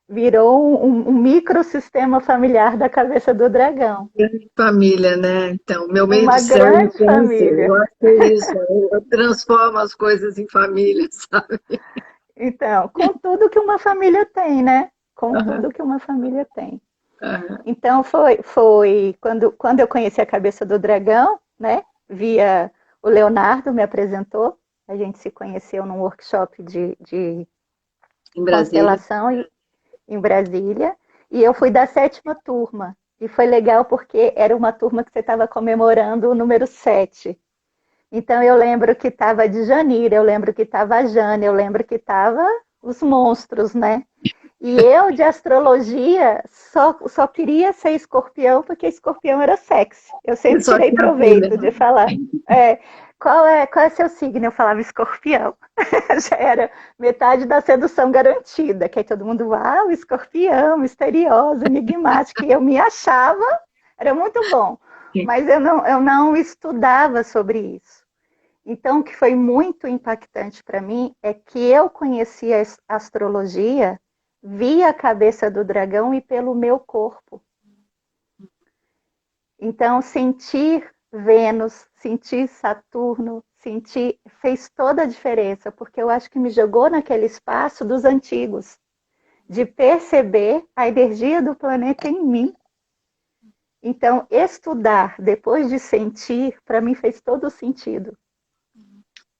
Virou um microsistema familiar da Cabeça do Dragão. Família, né? Então, meu meio do Uma céu é grande o câncer. Eu família. acho que é isso. Eu transformo as coisas em família, sabe? Então, com tudo que uma família tem, né? Com Aham, tudo que uma família tem. aham. Então, foi quando eu conheci a Cabeça do Dragão, né? Via o Leonardo me apresentou. A gente se conheceu num workshop de Em Brasília. constelação em Brasília. E eu fui da 7ª turma. E foi legal porque era uma turma que você estava comemorando o número 7. Então eu lembro que estava de Janira, eu lembro que estava a Jane, eu lembro que estava os monstros, né? E eu, de astrologia, só queria ser escorpião porque escorpião era sexy. Eu Eu sempre só tirei tinha filha. proveito de falar. Qual é seu signo? Eu falava escorpião. Já era metade da sedução garantida, que aí todo mundo, uau, escorpião, misteriosa, enigmática. E eu me achava, era muito bom. Mas eu não estudava sobre isso. Então, o que foi muito impactante para mim é que eu conhecia a astrologia via a cabeça do dragão e pelo meu corpo. Então, sentir Vênus, sentir Saturno, sentir fez toda a diferença, porque eu acho que me jogou naquele espaço dos antigos, de perceber a energia do planeta em mim. Então, estudar depois de sentir, para mim fez todo o sentido.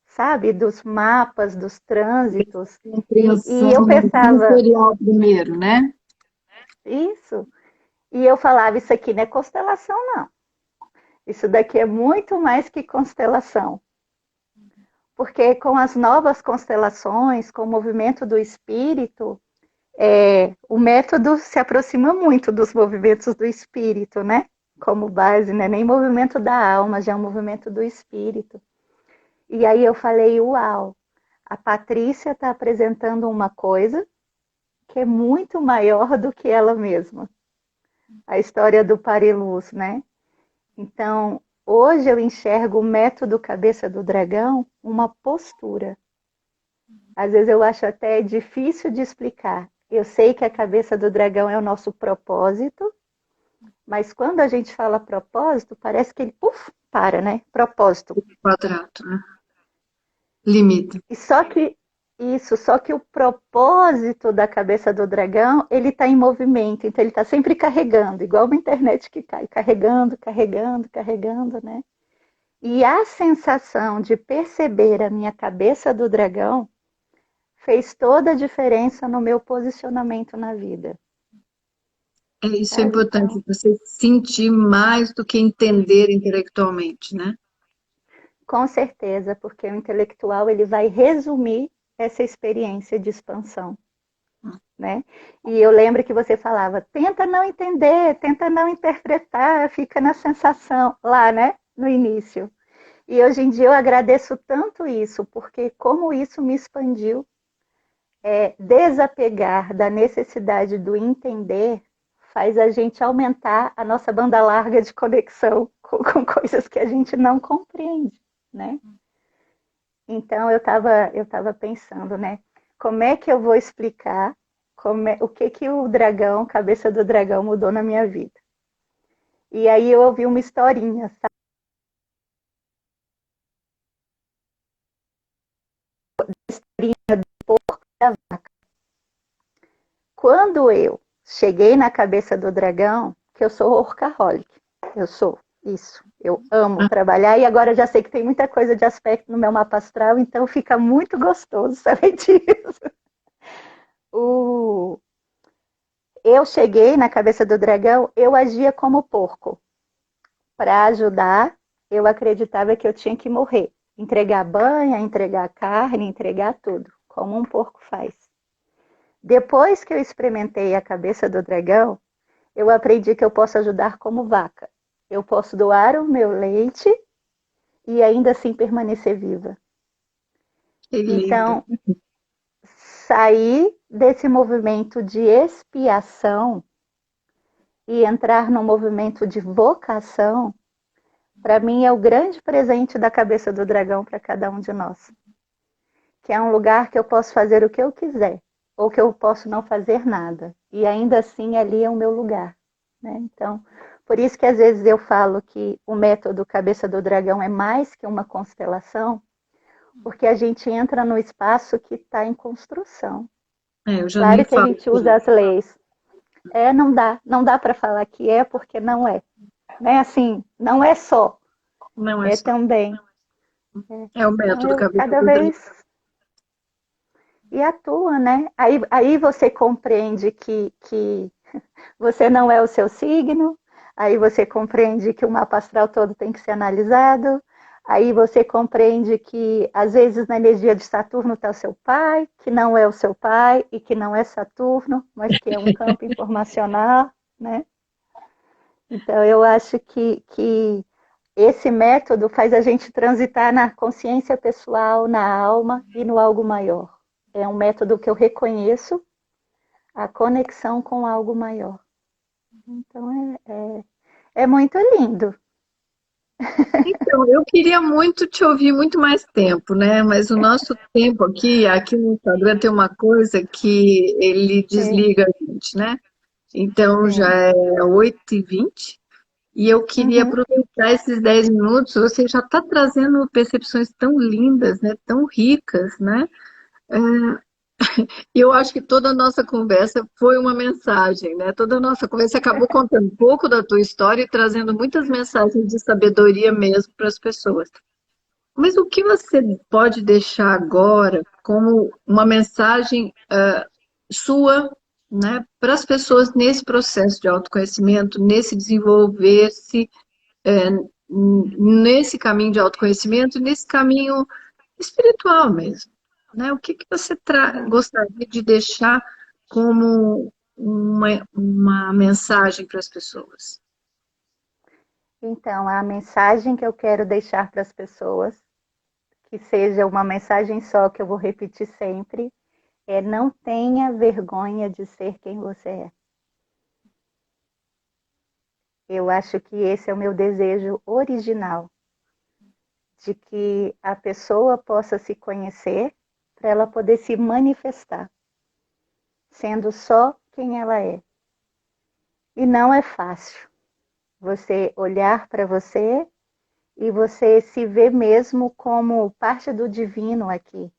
Sabe, dos mapas, dos trânsitos. E eu Compreensão pensava, sensorial primeiro, né? isso. E eu falava, isso aqui não é constelação, não. Isso daqui é muito mais que constelação. Porque com as novas constelações, com o movimento do espírito, o método se aproxima muito dos movimentos do espírito, né? Como base, né? Nem movimento da alma, já é um movimento do espírito. E aí eu falei, uau, a Patrícia está apresentando uma coisa que é muito maior do que ela mesma. A história do Pariluz, né? Então, hoje eu enxergo o método Cabeça do Dragão uma postura. Às vezes eu acho até difícil de explicar. Eu sei que a Cabeça do Dragão é o nosso propósito, mas quando a gente fala propósito, parece que ele, para, né? Propósito. Quadrado, né? Limite. E só que o propósito da Cabeça do Dragão, ele está em movimento, então ele está sempre carregando, igual uma internet que cai, carregando, carregando, carregando, né? E a sensação de perceber a minha Cabeça do Dragão fez toda a diferença no meu posicionamento na vida. Isso é importante, então, você sentir mais do que entender intelectualmente, né? Com certeza, porque o intelectual ele vai resumir essa experiência de expansão, né? E eu lembro que você falava, tenta não entender, tenta não interpretar, fica na sensação, lá, né? No início. E hoje em dia eu agradeço tanto isso, porque como isso me expandiu, desapegar da necessidade do entender faz a gente aumentar a nossa banda larga de conexão com coisas que a gente não compreende, né? Então eu tava pensando, né? Como é que eu vou explicar o que o dragão, Cabeça do Dragão, mudou na minha vida? E aí eu ouvi uma historinha, sabe? Historinha do porco e da vaca. Quando eu cheguei na Cabeça do Dragão, que eu sou workaholic, eu sou isso, eu amo trabalhar e agora já sei que tem muita coisa de aspecto no meu mapa astral, então fica muito gostoso saber disso. Eu cheguei na Cabeça do Dragão, eu agia como porco. Para ajudar, eu acreditava que eu tinha que morrer. Entregar banha, entregar carne, entregar tudo, como um porco faz. Depois que eu experimentei a Cabeça do Dragão, eu aprendi que eu posso ajudar como vaca. Eu posso doar o meu leite e ainda assim permanecer viva. Então, sair desse movimento de expiação e entrar no movimento de vocação, para mim é o grande presente da Cabeça do Dragão para cada um de nós. Que é um lugar que eu posso fazer o que eu quiser, ou que eu posso não fazer nada. E ainda assim ali é o meu lugar, né? Então, por isso que às vezes eu falo que o método Cabeça do Dragão é mais que uma constelação, porque a gente entra no espaço que está em construção. Eu já Claro nem que a falo gente usa as leis. Não dá para falar que é porque não é. Né? Assim, não é só. Não é só. Também. É o método Então, Cabeça cada do Dragão. vez e atua, né? Aí você compreende que você não é o seu signo, aí você compreende que o mapa astral todo tem que ser analisado, aí você compreende que às vezes na energia de Saturno está o seu pai, que não é o seu pai e que não é Saturno, mas que é um campo informacional, né? Então eu acho que esse método faz a gente transitar na consciência pessoal, na alma e no algo maior. É um método que eu reconheço a conexão com algo maior. Então é muito lindo. Então, eu queria muito te ouvir muito mais tempo, né? Mas o nosso tempo aqui no Instagram tem uma coisa que ele desliga a gente, né? Então já é 8h20 e eu queria aproveitar esses 10 minutos. Você já está trazendo percepções tão lindas, né? Tão ricas, né? E eu acho que toda a nossa conversa foi uma mensagem, né? Toda a nossa conversa acabou contando um pouco da tua história e trazendo muitas mensagens de sabedoria mesmo para as pessoas. Mas o que você pode deixar agora como uma mensagem sua né, para as pessoas nesse processo de autoconhecimento, nesse desenvolver-se, é, nesse caminho de autoconhecimento, nesse caminho espiritual mesmo, né? O que que você gostaria de deixar como uma mensagem para as pessoas? Então, a mensagem que eu quero deixar para as pessoas, que seja uma mensagem só que eu vou repetir sempre, é: não tenha vergonha de ser quem você é. Eu acho que esse é o meu desejo original, de que a pessoa possa se conhecer para ela poder se manifestar, sendo só quem ela é. E não é fácil você olhar para você e você se ver mesmo como parte do divino aqui.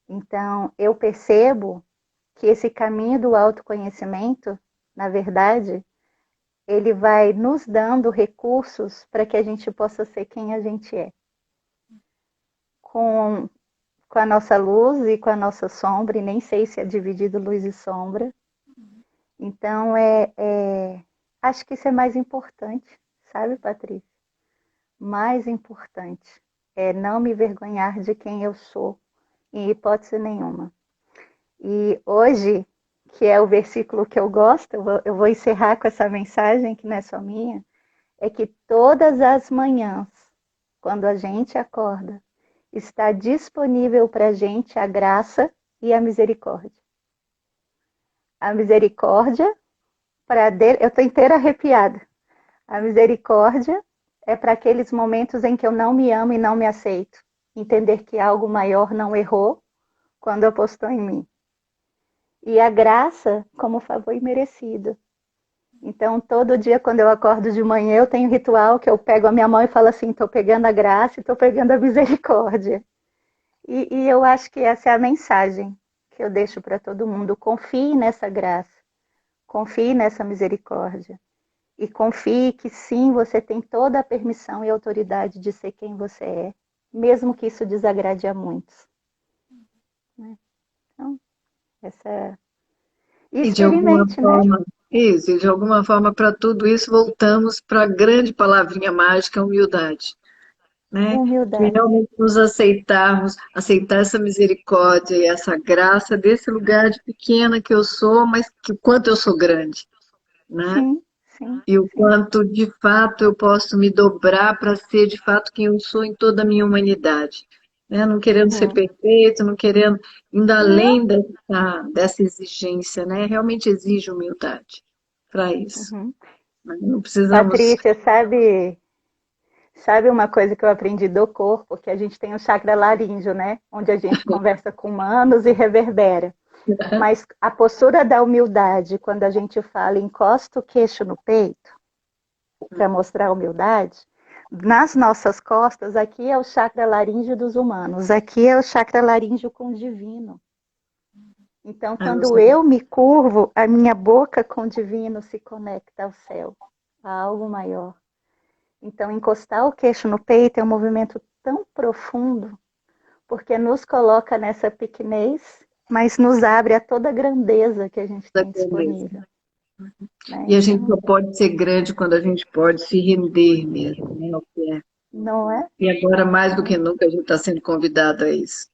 Então, eu percebo que esse caminho do autoconhecimento, na verdade, ele vai nos dando recursos para que a gente possa ser quem a gente é. Com a nossa luz e com a nossa sombra, e nem sei se é dividido luz e sombra. Então, acho que isso é mais importante, sabe, Patrícia? Mais importante é não me vergonhar de quem eu sou, em hipótese nenhuma. E hoje, que é o versículo que eu gosto, eu vou encerrar com essa mensagem, que não é só minha, é que todas as manhãs, quando a gente acorda, está disponível para a gente a graça e a misericórdia. A misericórdia, eu estou inteira arrepiada. A misericórdia é para aqueles momentos em que eu não me amo e não me aceito. Entender que algo maior não errou quando apostou em mim. E a graça como favor imerecido. Então, todo dia, quando eu acordo de manhã, eu tenho um ritual que eu pego a minha mão e falo assim: estou pegando a graça e estou pegando a misericórdia. E eu acho que essa é a mensagem que eu deixo para todo mundo. Confie nessa graça, confie nessa misericórdia. E confie que sim, você tem toda a permissão e autoridade de ser quem você é, mesmo que isso desagrade a muitos. Então, E E de alguma experimente, né? forma, isso, e de alguma forma, para tudo isso, voltamos para a grande palavrinha mágica, humildade, né? Que Humildade. realmente nos aceitarmos, aceitar essa misericórdia e essa graça desse lugar de pequena que eu sou, mas que o quanto eu sou grande, né? Sim, sim, E o sim. quanto de fato eu posso me dobrar para ser de fato quem eu sou em toda a minha humanidade, né? Não querendo ser Uhum. perfeito, não querendo, indo Não. além dessa exigência, né? Realmente exige humildade para isso. Uhum. Não precisamos. Patrícia, sabe uma coisa que eu aprendi do corpo? Que a gente tem o chakra laríngeo, né? Onde a gente conversa com humanos e reverbera. Mas a postura da humildade, quando a gente fala encosta o queixo no peito, para mostrar a humildade, nas nossas costas, aqui é o chakra laríngeo dos humanos, aqui é o chakra laríngeo com o divino. Então, quando eu me curvo, a minha boca com o divino se conecta ao céu, a algo maior. Então, encostar o queixo no peito é um movimento tão profundo, porque nos coloca nessa pequenez, mas nos abre a toda a grandeza que a gente tem disponível. Né? E a gente só Então, pode ser grande quando a gente pode se render mesmo, né? Ao que é. não é? E agora, mais do que nunca, a gente está sendo convidado a isso,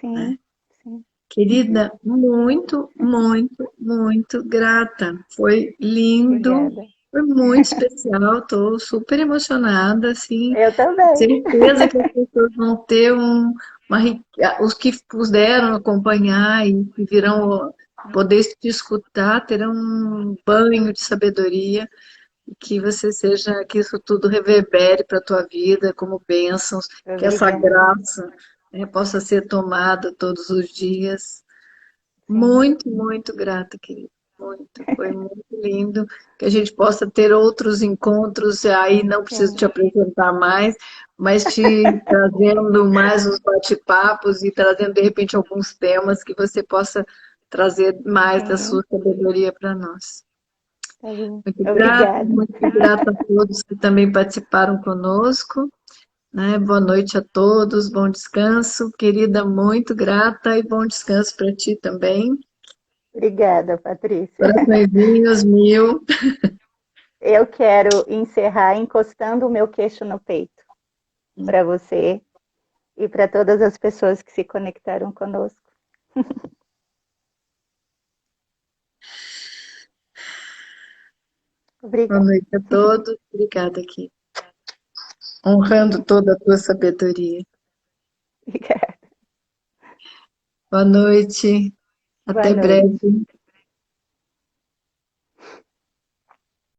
né? Sim, sim. Querida, muito, muito, muito grata. Foi lindo, Obrigada. foi muito especial. Estou super emocionada, assim. Eu também. Certeza que as pessoas vão ter os que puderam acompanhar e que virão poder te escutar, terão um banho de sabedoria e que você seja, que isso tudo reverbere para a tua vida como bênçãos, que essa Obrigada. graça, né, possa ser tomada todos os dias. Sim. Muito, muito grata, querida. Muito. Foi muito lindo que a gente possa ter outros encontros. Aí não preciso te Sim. apresentar mais, mas te trazendo mais os bate-papos e trazendo, de repente, alguns temas que você possa trazer mais da Sim. sua sabedoria para nós. Tá bom. Obrigada. Muito grata a todos que também participaram conosco, né? Boa noite a todos, bom descanso, querida, muito grata e bom descanso para ti também. Obrigada, Patrícia. Coraçõezinhos mil. Eu quero encerrar encostando o meu queixo no peito para você e para todas as pessoas que se conectaram conosco. Boa Obrigada. noite a todos. Obrigada aqui. Honrando toda a tua sabedoria. Obrigada. Boa noite. Boa Até noite. breve.